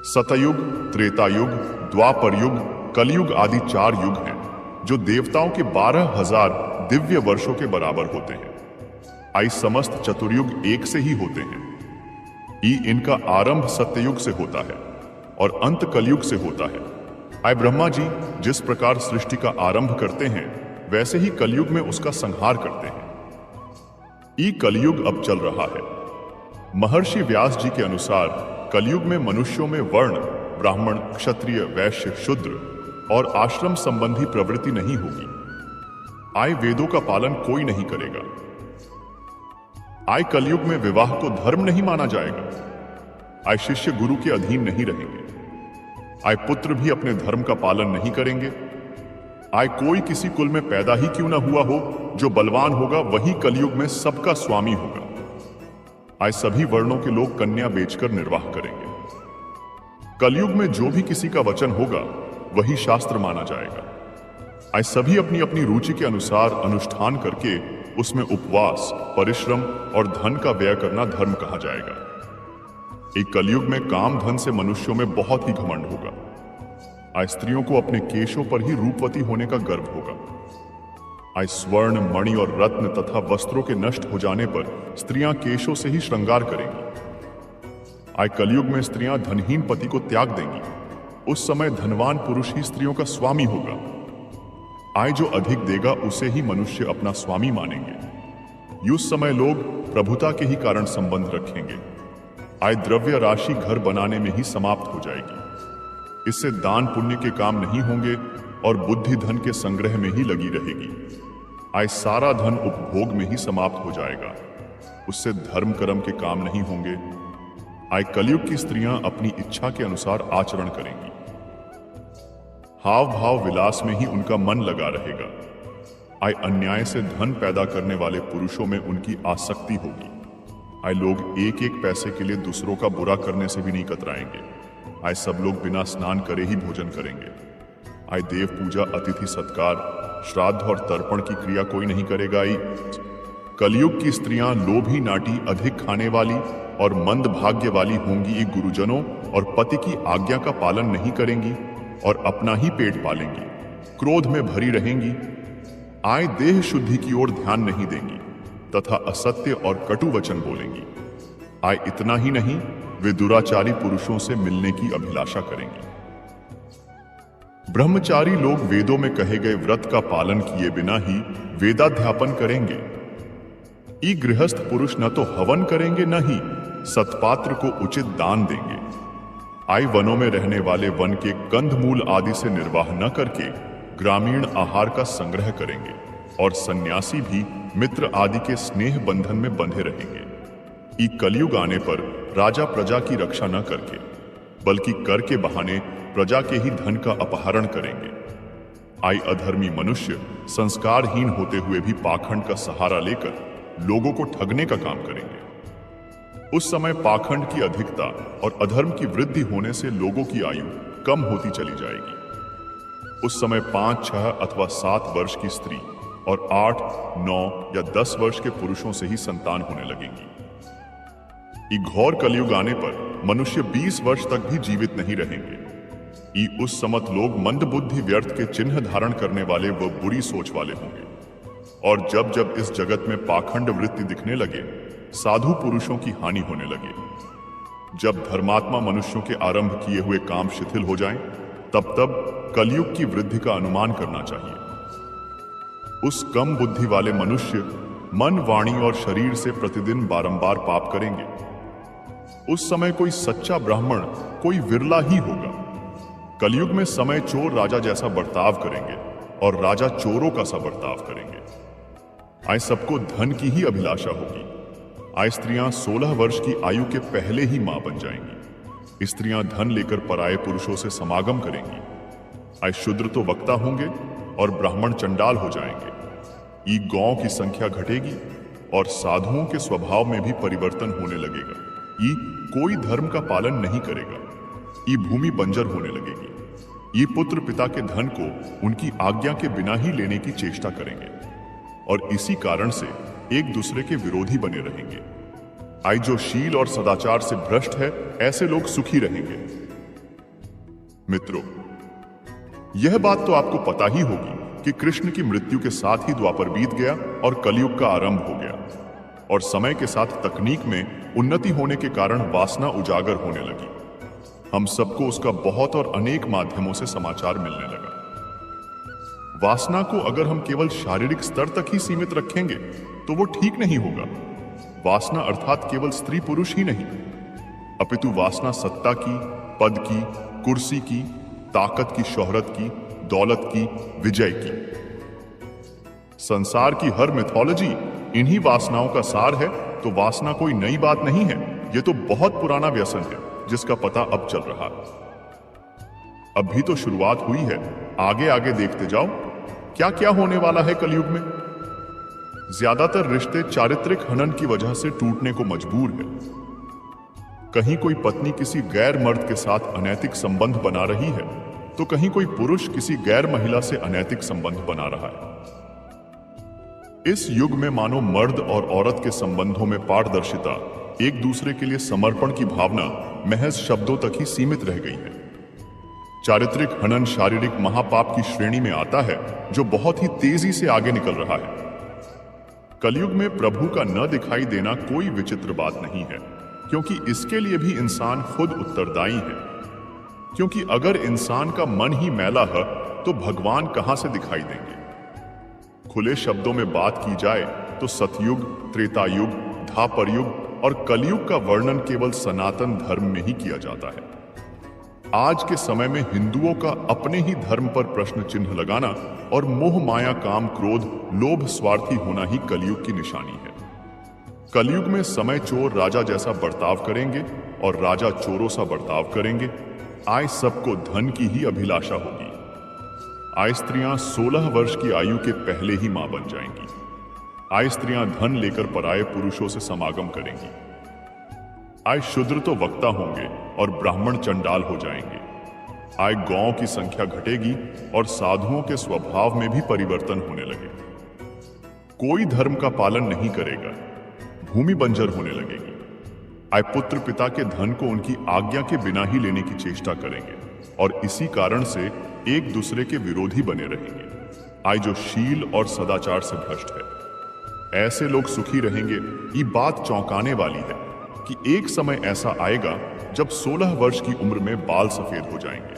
सतयुग, त्रेता युग, द्वापर युग, कलयुग आदि 4 युग हैं जो देवताओं के 12,000 दिव्य वर्षों के बराबर होते हैं। आई समस्त चतुर्युग एक से ही होते हैं। इनका आरंभ सत्ययुग से होता है और अंत कलयुग से होता है। आय ब्रह्मा जी जिस प्रकार सृष्टि का आरंभ करते हैं वैसे ही कलयुग में उसका संहार करते हैं। कलयुग अब चल रहा है। महर्षि व्यास जी के अनुसार कलयुग में मनुष्यों में वर्ण, ब्राह्मण, क्षत्रिय, वैश्य, शूद्र और आश्रम संबंधी प्रवृत्ति नहीं होगी। वेदों का पालन कोई नहीं करेगा। कलयुग में विवाह को धर्म नहीं माना जाएगा। शिष्य गुरु के अधीन नहीं रहेंगे। पुत्र भी अपने धर्म का पालन नहीं करेंगे। कोई किसी कुल में पैदा ही क्यों ना हुआ हो, जो बलवान होगा वही कलयुग में सबका स्वामी होगा। सभी वर्णों के लोग कन्या बेचकर निर्वाह करेंगे। कलयुग में जो भी किसी का वचन होगा वही शास्त्र माना जाएगा। सभी अपनी अपनी रुचि के अनुसार अनुष्ठान करके उसमें उपवास, परिश्रम और धन का व्यय करना धर्म कहा जाएगा। कलयुग में काम धन से मनुष्यों में बहुत ही घमंड होगा। स्त्रियों को अपने केशों पर ही रूपवती होने का गर्व होगा। स्वर्ण, मणि और रत्न तथा वस्त्रों के नष्ट हो जाने पर स्त्रियां केशों से ही श्रृंगार करेंगी। कलयुग में स्त्रियां धनहीन पति को त्याग देंगी। उस समय धनवान पुरुष ही स्त्रियों का स्वामी होगा। जो अधिक देगा उसे ही मनुष्य अपना स्वामी मानेंगे। उस समय लोग प्रभुता के ही कारण संबंध रखेंगे। द्रव्य राशि घर बनाने में ही समाप्त हो जाएगी। इससे दान पुण्य के काम नहीं होंगे और बुद्धि धन के संग्रह में ही लगी रहेगी। सारा धन उपभोग में ही समाप्त हो जाएगा। उससे धर्म कर्म के काम नहीं होंगे। कलयुग की स्त्रियां अपनी इच्छा के अनुसार आचरण करेंगी। हाव भाव विलास में ही उनका मन लगा रहेगा। अन्याय से धन पैदा करने वाले पुरुषों में उनकी आसक्ति होगी। लोग एक एक पैसे के लिए दूसरों का बुरा करने से भी नहीं कतराएंगे। सब लोग बिना स्नान करे ही भोजन करेंगे। देव पूजा, अतिथि सत्कार, श्राद्ध और तर्पण की क्रिया कोई नहीं करेगा। कलयुग की स्त्रियां लोभी, नाटी, अधिक खाने वाली और मंद भाग्य वाली होंगी। गुरुजनों और पति की आज्ञा का पालन नहीं करेंगी और अपना ही पेट पालेंगी। क्रोध में भरी रहेंगी। देह शुद्धि की ओर ध्यान नहीं देंगी तथा असत्य और कटु वचन बोलेंगी। इतना ही नहीं, वे दुराचारी पुरुषों से मिलने की अभिलाषा करेंगी। ब्रह्मचारी लोग वेदों में कहे गए व्रत का पालन किए बिना ही वेदाध्यापन करेंगे। गृहस्थ पुरुष न तो हवन करेंगे न ही सत्पात्र को उचित दान देंगे। वनों में रहने वाले वन के कंदमूल आदि से निर्वाह न करके ग्रामीण आहार का संग्रह करेंगे और सन्यासी भी मित्र आदि के स्नेह बंधन में बंधे रहेंगे। कलयुग आने पर राजा प्रजा की रक्षा न करके बल्कि कर के बहाने प्रजा के ही धन का अपहरण करेंगे। अधर्मी मनुष्य संस्कारहीन होते हुए भी पाखंड का सहारा लेकर लोगों को ठगने का काम करेंगे। उस समय पाखंड की अधिकता और अधर्म की वृद्धि होने से लोगों की आयु कम होती चली जाएगी। उस समय 5, 6 अथवा 7 वर्ष की स्त्री और 8, 9 या 10 वर्ष के पुरुषों से ही संतान होने लगेंगी। घोर कलयुग आने पर मनुष्य 20 वर्ष तक भी जीवित नहीं रहेंगे। उस समत लोग मंद बुद्धि, व्यर्थ के चिन्ह धारण करने वाले व बुरी सोच वाले होंगे। और जब जब इस जगत में पाखंड वृत्ति दिखने लगे, साधु पुरुषों की हानि होने लगे। जब धर्मात्मा मनुष्यों के आरंभ किए हुए काम शिथिल हो जाएं, तब तब कलयुग की वृद्धि का अनुमान करना चाहिए। उस कम बुद्धि वाले मनुष्य मन, वाणी और शरीर से प्रतिदिन बारंबार पाप करेंगे। उस समय कोई सच्चा ब्राह्मण कोई विरला ही होगा। कलयुग में समय चोर राजा जैसा बर्ताव करेंगे और राजा चोरों का सा बर्ताव करेंगे। सबको धन की ही अभिलाषा होगी। स्त्रियां 16 वर्ष की आयु के पहले ही मां बन जाएंगी। स्त्रियां धन लेकर पराये पुरुषों से समागम करेंगी। शूद्र तो वक्ता होंगे और ब्राह्मण चंडाल हो जाएंगे। गौओं की संख्या घटेगी और साधुओं के स्वभाव में भी परिवर्तन होने लगेगा। कोई धर्म का पालन नहीं करेगा। भूमि बंजर होने लगेगी। पुत्र पिता के धन को उनकी आज्ञा के बिना ही लेने की चेष्टा करेंगे और इसी कारण से एक दूसरे के विरोधी बने रहेंगे। जो शील और सदाचार से भ्रष्ट है, ऐसे लोग सुखी रहेंगे। मित्रों, यह बात तो आपको पता ही होगी कि कृष्ण की मृत्यु के साथ ही द्वापर बीत गया और कलयुग का आरंभ हो गया। और समय के साथ तकनीक में उन्नति होने के कारण वासना उजागर होने लगी। हम सबको उसका बहुत और अनेक माध्यमों से समाचार मिलने लगा। वासना को अगर हम केवल शारीरिक स्तर तक ही सीमित रखेंगे तो वो ठीक नहीं होगा। वासना अर्थात केवल स्त्री पुरुष ही नहीं, अपितु वासना सत्ता की, पद की, कुर्सी की, ताकत की, शोहरत की, दौलत की, विजय की। संसार की हर मिथोलॉजी इन्हीं वासनाओं का सार है। तो वासना कोई नई बात नहीं है, ये तो बहुत पुराना व्यसन है जिसका पता अब चल रहा है। अब भी तो शुरुआत हुई है, आगे आगे देखते जाओ क्या क्या होने वाला है कलयुग में। ज्यादातर रिश्ते चारित्रिक हनन की वजह से टूटने को मजबूर है। कहीं कोई पत्नी किसी गैर मर्द के साथ अनैतिक संबंध बना रही है तो कहीं कोई पुरुष किसी गैर महिला से अनैतिक संबंध बना रहा है। इस युग में मानो मर्द और औरत के संबंधों में पारदर्शिता, एक दूसरे के लिए समर्पण की भावना महज शब्दों तक ही सीमित रह गई है। चारित्रिक हनन शारीरिक महापाप की श्रेणी में आता है जो बहुत ही तेजी से आगे निकल रहा है। कलयुग में प्रभु का न दिखाई देना कोई विचित्र बात नहीं है, क्योंकि इसके लिए भी इंसान खुद उत्तरदायी है। क्योंकि अगर इंसान का मन ही मैला है तो भगवान कहां से दिखाई देंगे। खुले शब्दों में बात की जाए तो सतयुग, त्रेतायुग, द्वापरयुग और कलयुग का वर्णन केवल सनातन धर्म में ही किया जाता है। आज के समय में हिंदुओं का अपने ही धर्म पर प्रश्न चिन्ह लगाना और मोह माया काम क्रोध लोभ स्वार्थी होना ही कलयुग की निशानी है। कलयुग में समय चोर राजा जैसा बर्ताव करेंगे और राजा चोरों सा बर्ताव करेंगे। आय सबको धन की ही अभिलाषा होगी। आय स्त्रियां 16 वर्ष की आयु के पहले ही मां बन जाएंगी। आय स्त्रियां धन लेकर पराये पुरुषों से समागम करेंगी। आय शूद्र तो वक्ता होंगे और ब्राह्मण चंडाल हो जाएंगे। आय गौओं की संख्या घटेगी और साधुओं के स्वभाव में भी परिवर्तन होने लगे। कोई धर्म का पालन नहीं करेगा, भूमि बंजर होने लगेगी। आय पुत्र पिता के धन को उनकी आज्ञा के बिना ही लेने की चेष्टा करेंगे और इसी कारण से एक दूसरे के विरोधी बने रहेंगे। आय जो शील और सदाचार से भ्रष्ट है। ऐसे लोग सुखी रहेंगे। ये बात चौंकाने वाली है कि एक समय ऐसा आएगा जब 16 वर्ष की उम्र में बाल सफेद हो जाएंगे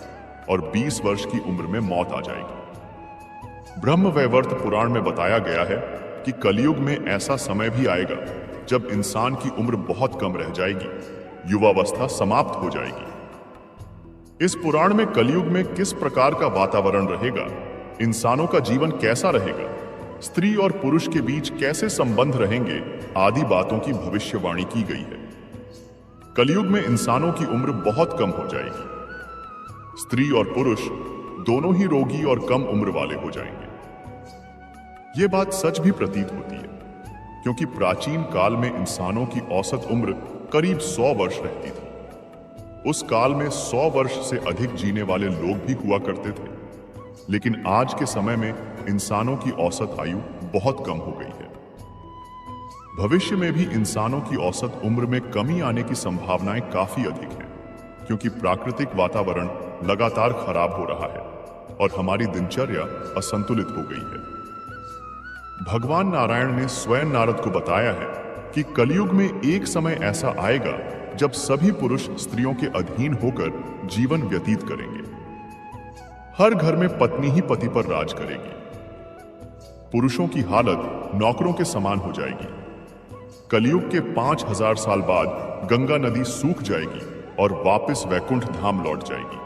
और 20 वर्ष की उम्र में मौत आ जाएगी। ब्रह्मवैवर्त पुराण में बताया गया है कि कलयुग में ऐसा समय भी आएगा जब इंसान की उम्र बहुत कम रह जाएगी, युवावस्था समाप्त हो जाएगी। इस पुराण में कलयुग में किस प्रकार का वातावरण रहेगा, इंसानों का जीवन कैसा रहेगा, स्त्री और पुरुष के बीच कैसे संबंध रहेंगे आदि बातों की भविष्यवाणी की गई है। कलयुग में इंसानों की उम्र बहुत कम हो जाएगी। स्त्री और पुरुष दोनों ही रोगी और कम उम्र वाले हो जाएंगे। यह बात सच भी प्रतीत होती है, क्योंकि प्राचीन काल में इंसानों की औसत उम्र करीब 100 वर्ष रहती थी। उस काल में 100 वर्ष से अधिक जीने वाले लोग भी हुआ करते थे, लेकिन आज के समय में इंसानों की औसत आयु बहुत कम हो गई है। भविष्य में भी इंसानों की औसत उम्र में कमी आने की संभावनाएं काफी अधिक हैं, क्योंकि प्राकृतिक वातावरण लगातार खराब हो रहा है और हमारी दिनचर्या असंतुलित हो गई है। भगवान नारायण ने स्वयं नारद को बताया है कि कलयुग में एक समय ऐसा आएगा जब सभी पुरुष स्त्रियों के अधीन होकर जीवन व्यतीत करेंगे। हर घर में पत्नी ही पति पर राज करेगी। पुरुषों की हालत नौकरों के समान हो जाएगी। कलयुग के 5000 साल बाद गंगा नदी सूख जाएगी और वापस वैकुंठ धाम लौट जाएगी।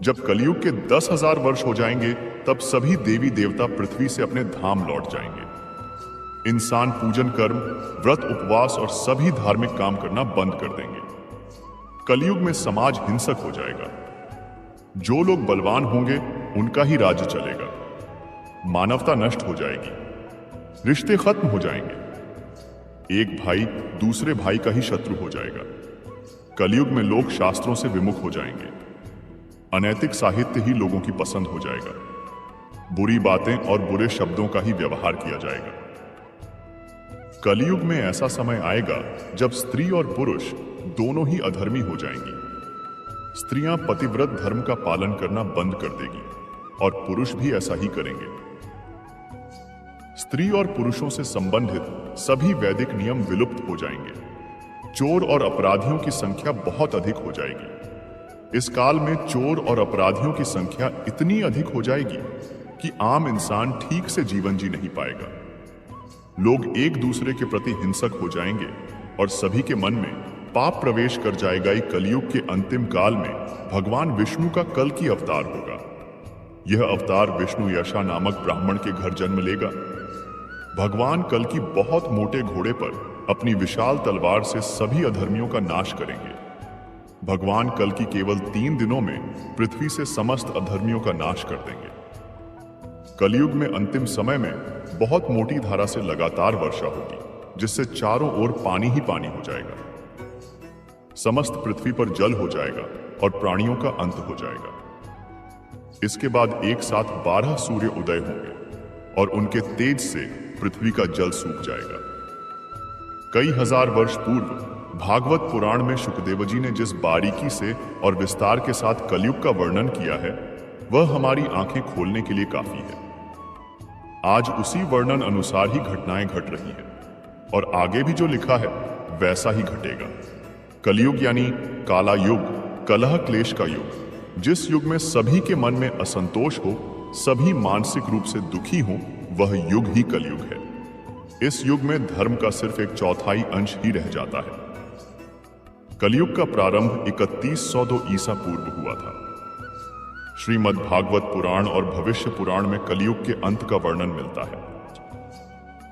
जब कलयुग के 10,000 वर्ष हो जाएंगे तब सभी देवी देवता पृथ्वी से अपने धाम लौट जाएंगे। इंसान पूजन कर्म, व्रत, उपवास और सभी धार्मिक काम करना बंद कर देंगे। कलयुग में समाज हिंसक हो जाएगा। जो लोग बलवान होंगे उनका ही राज्य चलेगा। मानवता नष्ट हो जाएगी। रिश्ते खत्म हो जाएंगे। एक भाई दूसरे भाई का ही शत्रु हो जाएगा। कलयुग में लोग शास्त्रों से विमुख हो जाएंगे। अनैतिक साहित्य ही लोगों की पसंद हो जाएगा। बुरी बातें और बुरे शब्दों का ही व्यवहार किया जाएगा। कलयुग में ऐसा समय आएगा जब स्त्री और पुरुष दोनों ही अधर्मी हो जाएंगी। स्त्रियां पतिव्रत धर्म का पालन करना बंद कर देगी और पुरुष भी ऐसा ही करेंगे। स्त्री और पुरुषों से संबंधित सभी वैदिक नियम विलुप्त हो जाएंगे। चोर और अपराधियों की संख्या बहुत अधिक हो जाएगी। इस काल में चोर और अपराधियों की संख्या इतनी अधिक हो जाएगी कि आम इंसान ठीक से जीवन जी नहीं पाएगा। लोग एक दूसरे के प्रति हिंसक हो जाएंगे और सभी के मन में पाप प्रवेश कर जाएगा। कलयुग के अंतिम काल में भगवान विष्णु का कल्कि अवतार होगा। यह अवतार विष्णु यशा नामक ब्राह्मण के घर जन्म लेगा। भगवान कल्कि बहुत मोटे घोड़े पर अपनी विशाल तलवार से सभी अधर्मियों का नाश करेंगे। भगवान कल्कि केवल 3 दिनों में पृथ्वी से समस्त अधर्मियों का नाश कर देंगे। कलयुग में अंतिम समय में बहुत मोटी धारा से लगातार वर्षा होगी, जिससे चारों ओर पानी ही पानी हो जाएगा। समस्त पृथ्वी पर जल हो जाएगा और प्राणियों का अंत हो जाएगा। इसके बाद एक साथ 12 सूर्य उदय होंगे और उनके तेज से पृथ्वी का जल सूख जाएगा। कई हजार वर्ष पूर्व भागवत पुराण में शुकदेव जी ने जिस बारीकी से और विस्तार के साथ कलयुग का वर्णन किया है, वह हमारी आंखें खोलने के लिए काफी है। आज उसी वर्णन अनुसार ही घटनाएं घट रही हैं और आगे भी जो लिखा है वैसा ही घटेगा। कलयुग यानी काला युग, कलह क्लेश का युग, जिस युग में सभी के मन में असंतोष हो, सभी मानसिक रूप से दुखी हो, वह युग ही कलयुग है। इस युग में धर्म का सिर्फ 1/4 अंश ही रह जाता है। कलयुग का प्रारंभ 3102 ईसा पूर्व हुआ था। श्रीमद् भागवत पुराण और भविष्य पुराण में कलयुग के अंत का वर्णन मिलता है।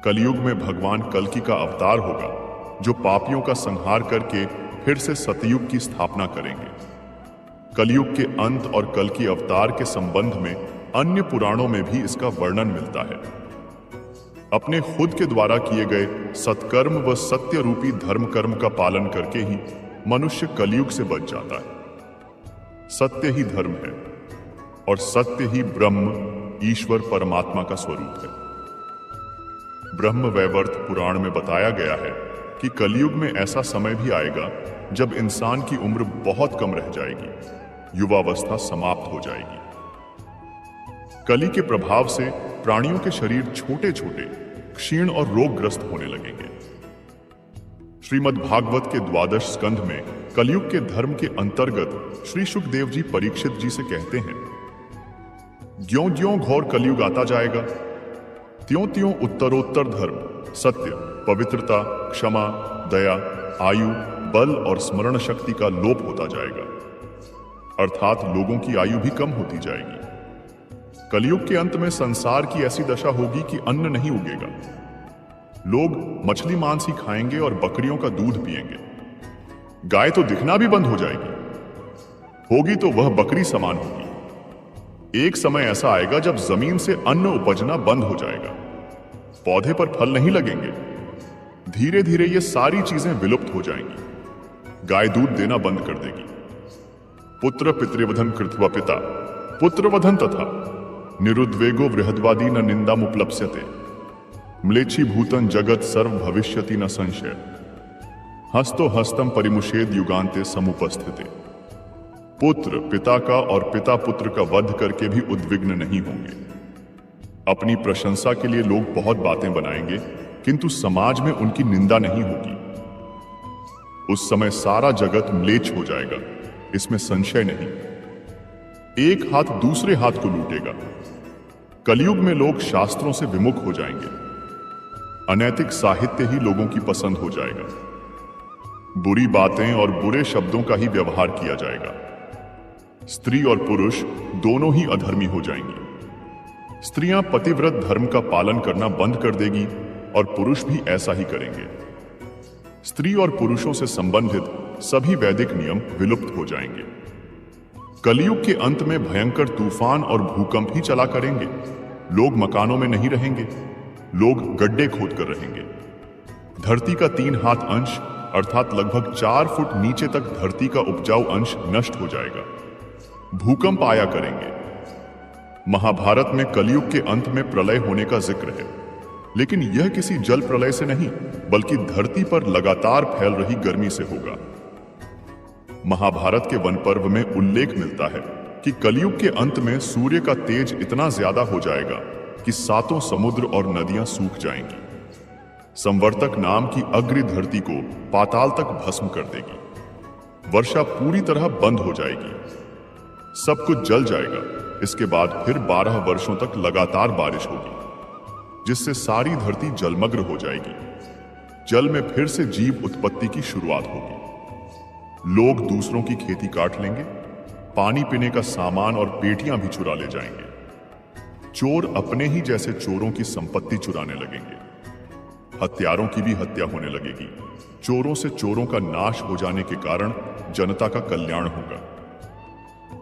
कलयुग में भगवान कल्कि का अवतार होगा, जो पापियों का संहार करके फिर से सतयुग की स्थापना करेंगे। कलयुग के अंत और कल्कि अवतार के संबंध में अन्य पुराणों में भी इसका वर्णन मिलता है। अपने खुद के द्वारा किए गए सत्कर्म व सत्य रूपी धर्म कर्म का पालन करके ही मनुष्य कलयुग से बच जाता है। सत्य ही धर्म है और सत्य ही ब्रह्म, ईश्वर परमात्मा का स्वरूप है। ब्रह्म वैवर्त पुराण में बताया गया है कि कलयुग में ऐसा समय भी आएगा जब इंसान की उम्र बहुत कम रह जाएगी, युवावस्था समाप्त हो जाएगी। कलि के प्रभाव से प्राणियों के शरीर छोटे छोटे, क्षीण और रोगग्रस्त होने लगेंगे। श्रीमद् भागवत के 12 स्कंध में कलयुग के धर्म के अंतर्गत श्री शुकदेव जी परीक्षित जी से कहते हैं, ज्यों ज्यों घोर कलयुग आता जाएगा, त्यों त्यों उत्तरोत्तर धर्म, सत्य, पवित्रता, क्षमा, दया, आयु, बल और स्मरण शक्ति का लोप होता जाएगा। अर्थात लोगों की आयु भी कम होती जाएगी। कलयुग के अंत में संसार की ऐसी दशा होगी कि अन्न नहीं उगेगा। लोग मछली मांस ही खाएंगे और बकरियों का दूध पिएंगे। गाय तो दिखना भी बंद हो जाएगी, होगी तो वह बकरी समान होगी। एक समय ऐसा आएगा जब जमीन से अन्न उपजना बंद हो जाएगा, पौधे पर फल नहीं लगेंगे। धीरे धीरे ये सारी चीजें विलुप्त हो जाएंगी। गाय दूध देना बंद कर देगी। पुत्र पितृवधन कृत्वा पिता पुत्रवधन तथा निरुद्वेगो बृहद्वादी न निंदामुपलप्स्यते, म्लेच्छी भूतन जगत सर्व भविष्यति न संशय, हस्तो हस्तम परिमुषेद युगांते समुपस्थिते। पुत्र पिता का और पिता पुत्र का वध करके भी उद्विग्न नहीं होंगे। अपनी प्रशंसा के लिए लोग बहुत बातें बनाएंगे, किंतु समाज में उनकी निंदा नहीं होगी। उस समय सारा जगत म्लेच्छ हो जाएगा, इसमें संशय नहीं। एक हाथ दूसरे हाथ को लूटेगा। कलयुग में लोग शास्त्रों से विमुख हो जाएंगे। अनैतिक साहित्य ही लोगों की पसंद हो जाएगा। बुरी बातें और बुरे शब्दों का ही व्यवहार किया जाएगा। स्त्री और पुरुष दोनों ही अधर्मी हो जाएंगी। स्त्रियां पतिव्रत धर्म का पालन करना बंद कर देगी और पुरुष भी ऐसा ही करेंगे। स्त्री और पुरुषों से संबंधित सभी वैदिक नियम विलुप्त हो जाएंगे। कलयुग के अंत में भयंकर तूफान और भूकंप ही चला करेंगे। लोग मकानों में नहीं रहेंगे, लोग गड्ढे खोद कर रहेंगे। धरती का 3 हाथ अंश अर्थात लगभग 4 फुट नीचे तक धरती का उपजाऊ अंश नष्ट हो जाएगा। भूकंप आया करेंगे। महाभारत में कलयुग के अंत में प्रलय होने का जिक्र है, लेकिन यह किसी जल प्रलय से नहीं, बल्कि धरती पर लगातार फैल रही गर्मी से होगा। महाभारत के वन पर्व में उल्लेख मिलता है कि कलयुग के अंत में सूर्य का तेज इतना ज्यादा हो जाएगा कि सातों समुद्र और नदियां सूख जाएंगी। संवर्तक नाम की अग्नि धरती को पाताल तक भस्म कर देगी। वर्षा पूरी तरह बंद हो जाएगी। सब कुछ जल जाएगा। इसके बाद फिर 12 वर्षों तक लगातार बारिश होगी, जिससे सारी धरती जलमग्न हो जाएगी। जल में फिर से जीव उत्पत्ति की शुरुआत होगी। लोग दूसरों की खेती काट लेंगे, पानी पीने का सामान और पेटियां भी चुरा ले जाएंगे। चोर अपने ही जैसे चोरों की संपत्ति चुराने लगेंगे। हत्यारों की भी हत्या होने लगेगी। चोरों से चोरों का नाश हो जाने के कारण जनता का कल्याण होगा।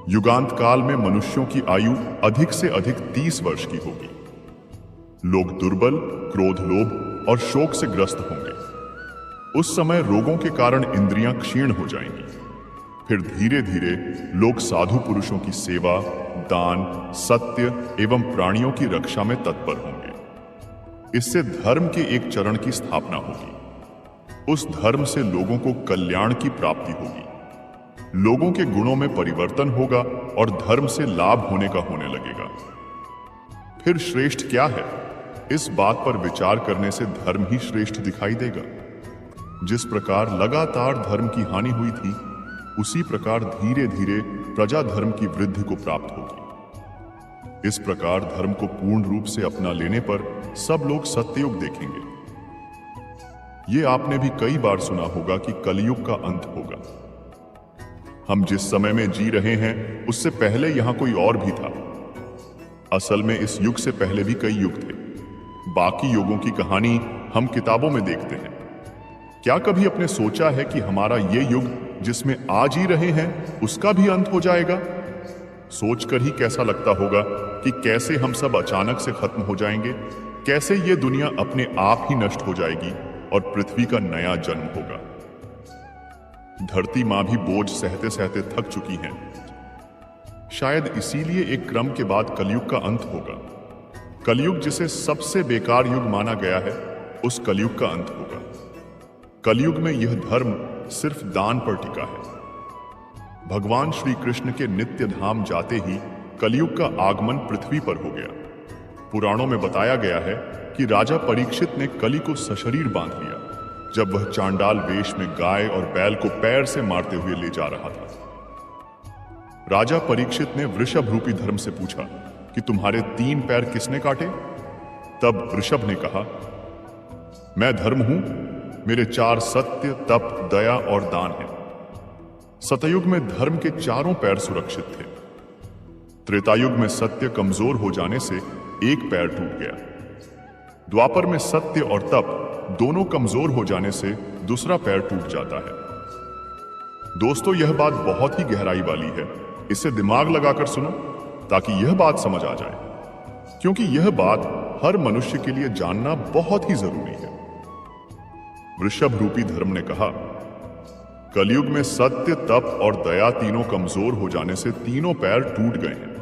युगांत काल में मनुष्यों की आयु अधिक से अधिक 30 वर्ष की होगी। लोग दुर्बल, क्रोध, लोभ और शोक से ग्रस्त होंगे। उस समय रोगों के कारण इंद्रियां क्षीण हो जाएंगी। फिर धीरे धीरे लोग साधु पुरुषों की सेवा, दान, सत्य एवं प्राणियों की रक्षा में तत्पर होंगे। इससे धर्म के एक चरण की स्थापना होगी। उस धर्म से लोगों को कल्याण की प्राप्ति होगी। लोगों के गुणों में परिवर्तन होगा और धर्म से लाभ होने का होने लगेगा। फिर श्रेष्ठ क्या है, इस बात पर विचार करने से धर्म ही श्रेष्ठ दिखाई देगा। जिस प्रकार लगातार धर्म की हानि हुई थी, उसी प्रकार धीरे धीरे प्रजा धर्म की वृद्धि को प्राप्त होगी। इस प्रकार धर्म को पूर्ण रूप से अपना लेने पर सब लोग सत्ययुग देखेंगे। ये आपने भी कई बार सुना होगा कि कलयुग का अंत होगा। हम जिस समय में जी रहे हैं, उससे पहले यहां कोई और भी था। असल में इस युग से पहले भी कई युग थे। बाकी युगों की कहानी हम किताबों में देखते हैं। क्या कभी अपने सोचा है कि हमारा ये युग जिसमें आज ही रहे हैं, उसका भी अंत हो जाएगा? सोचकर ही कैसा लगता होगा कि कैसे हम सब अचानक से खत्म हो जाएंगे, कैसे ये दुनिया अपने आप ही नष्ट हो जाएगी और पृथ्वी का नया जन्म होगा। धरती मां भी बोझ सहते सहते थक चुकी हैं। शायद इसीलिए एक क्रम के बाद कलयुग का अंत होगा। कलयुग जिसे सबसे बेकार युग माना गया है, उस कलयुग का अंत होगा। कलयुग में यह धर्म सिर्फ दान पर टिका है। भगवान श्री कृष्ण के नित्य धाम जाते ही कलयुग का आगमन पृथ्वी पर हो गया। पुराणों में बताया गया है कि राजा परीक्षित ने कली को सशरीर बांध लिया, जब वह चांडाल वेश में गाय और बैल को पैर से मारते हुए ले जा रहा था। राजा परीक्षित ने वृषभ रूपी धर्म से पूछा कि तुम्हारे 3 पैर किसने काटे? तब वृषभ ने कहा, मैं धर्म हूं, मेरे 4 सत्य, तप, दया और दान हैं। सतयुग में धर्म के चारों पैर सुरक्षित थे। त्रेतायुग में सत्य कमजोर हो जाने से एक पैर टूट गया। द्वापर में सत्य और तप दोनों कमजोर हो जाने से दूसरा पैर टूट जाता है। दोस्तों, यह बात बहुत ही गहराई वाली है। इसे दिमाग लगाकर सुनो ताकि यह बात समझ आ जाए, क्योंकि यह बात हर मनुष्य के लिए जानना बहुत ही जरूरी है। वृषभ रूपी धर्म ने कहा, कलयुग में सत्य, तप और दया तीनों कमजोर हो जाने से तीनों पैर टूट गए हैं।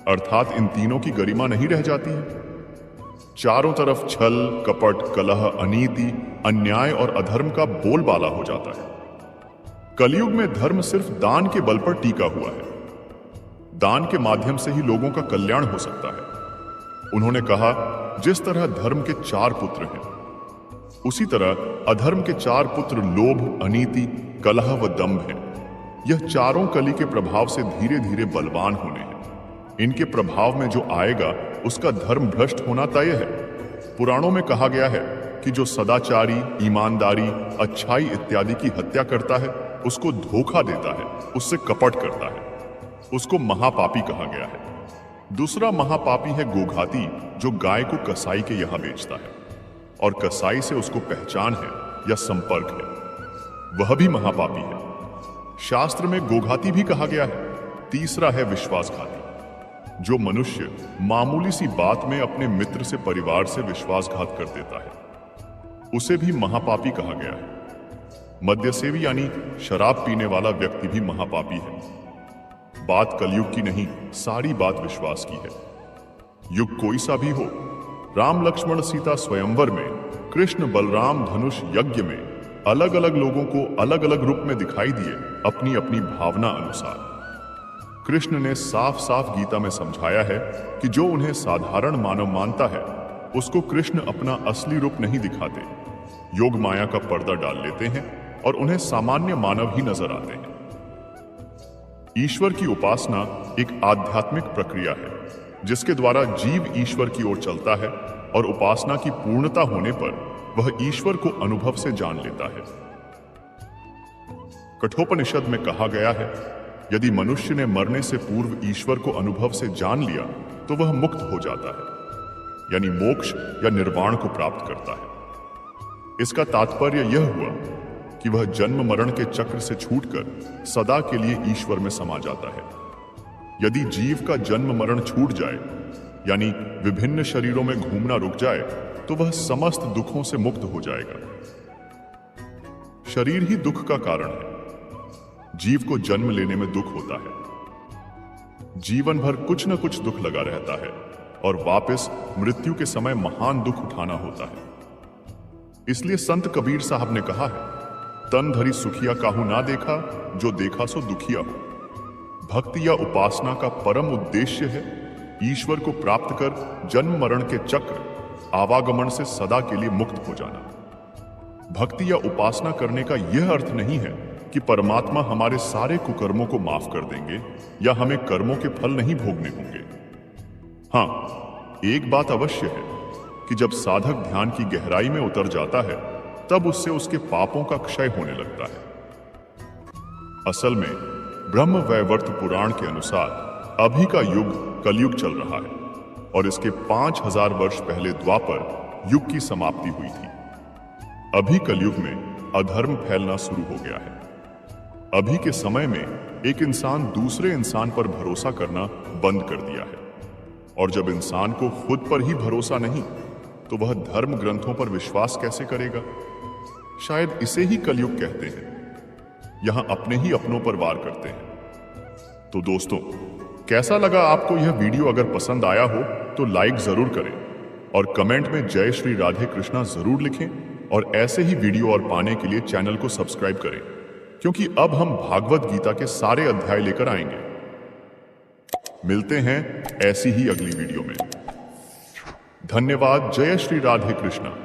अर्थात इन तीनों की गरिमा नहीं रह जाती है। चारों तरफ छल, कपट, कलह, अनीति, अन्याय और अधर्म का बोलबाला हो जाता है। कलयुग में धर्म सिर्फ दान के बल पर टिका हुआ है। दान के माध्यम से ही लोगों का कल्याण हो सकता है। उन्होंने कहा, जिस तरह धर्म के 4 पुत्र हैं, उसी तरह अधर्म के 4 पुत्र लोभ, अनीति, कलह व दंभ हैं। यह चारों कली के प्रभाव से धीरे धीरे बलवान होने हैं। इनके प्रभाव में जो आएगा, उसका धर्म भ्रष्ट होना तय है। पुराणों में कहा गया है कि जो सदाचारी, ईमानदारी, अच्छाई इत्यादि की हत्या करता है, उसको धोखा देता है, उससे कपट करता है, उसको महापापी कहा गया है। दूसरा महापापी है गोघाती, जो गाय को कसाई के यहां बेचता है और कसाई से उसको पहचान है या संपर्क है, वह भी महापापी है। शास्त्र में गोघाती भी कहा गया है। तीसरा है विश्वासघाती, जो मनुष्य मामूली सी बात में अपने मित्र से, परिवार से विश्वासघात कर देता है, उसे भी महापापी कहा गया है। मद्यसेवी यानी शराब पीने वाला व्यक्ति भी महापापी है। बात कलयुग की नहीं, सारी बात विश्वास की है। युग कोई सा भी हो, राम लक्ष्मण सीता स्वयंवर में, कृष्ण बलराम धनुष यज्ञ में, अलग अलग लोगों को अलग अलग रूप में दिखाई दिए, अपनी अपनी भावना अनुसार। कृष्ण ने साफ साफ गीता में समझाया है कि जो उन्हें साधारण मानव मानता है, उसको कृष्ण अपना असली रूप नहीं दिखाते, योग माया का पर्दा डाल लेते हैं और उन्हें सामान्य मानव ही नजर आते हैं। ईश्वर की उपासना एक आध्यात्मिक प्रक्रिया है जिसके द्वारा जीव ईश्वर की ओर चलता है और उपासना की पूर्णता होने पर वह ईश्वर को अनुभव से जान लेता है। कठोपनिषद में कहा गया है, यदि मनुष्य ने मरने से पूर्व ईश्वर को अनुभव से जान लिया तो वह मुक्त हो जाता है, यानी मोक्ष या निर्वाण को प्राप्त करता है। इसका तात्पर्य यह हुआ कि वह जन्म मरण के चक्र से छूटकर सदा के लिए ईश्वर में समा जाता है। यदि जीव का जन्म मरण छूट जाए, यानी विभिन्न शरीरों में घूमना रुक जाए, तो वह समस्त दुखों से मुक्त हो जाएगा। शरीर ही दुख का कारण है। जीव को जन्म लेने में दुख होता है, जीवन भर कुछ न कुछ दुख लगा रहता है और वापस मृत्यु के समय महान दुख उठाना होता है। इसलिए संत कबीर साहब ने कहा है, तन धरी सुखिया काहू ना देखा, जो देखा सो दुखिया हो। भक्ति या उपासना का परम उद्देश्य है ईश्वर को प्राप्त कर जन्म मरण के चक्र आवागमन से सदा के लिए मुक्त हो जाना। भक्ति या उपासना करने का यह अर्थ नहीं है कि परमात्मा हमारे सारे कुकर्मों को माफ कर देंगे या हमें कर्मों के फल नहीं भोगने होंगे। हाँ, एक बात अवश्य है कि जब साधक ध्यान की गहराई में उतर जाता है, तब उससे उसके पापों का क्षय होने लगता है। असल में ब्रह्म वैवर्त पुराण के अनुसार अभी का युग कलयुग चल रहा है और इसके 5000 वर्ष पहले द्वापर युग की समाप्ति हुई थी। अभी कलयुग में अधर्म फैलना शुरू हो गया है। अभी के समय में एक इंसान दूसरे इंसान पर भरोसा करना बंद कर दिया है, और जब इंसान को खुद पर ही भरोसा नहीं, तो वह धर्म ग्रंथों पर विश्वास कैसे करेगा? शायद इसे ही कलयुग कहते हैं। यहां अपने ही अपनों पर वार करते हैं। तो दोस्तों, कैसा लगा आपको यह वीडियो? अगर पसंद आया हो तो लाइक जरूर करें और कमेंट में जय श्री राधे कृष्णा जरूर लिखें, और ऐसे ही वीडियो और पाने के लिए चैनल को सब्सक्राइब करें, क्योंकि अब हम भागवत गीता के सारे अध्याय लेकर आएंगे। मिलते हैं ऐसी ही अगली वीडियो में। धन्यवाद। जय श्री राधे कृष्णा।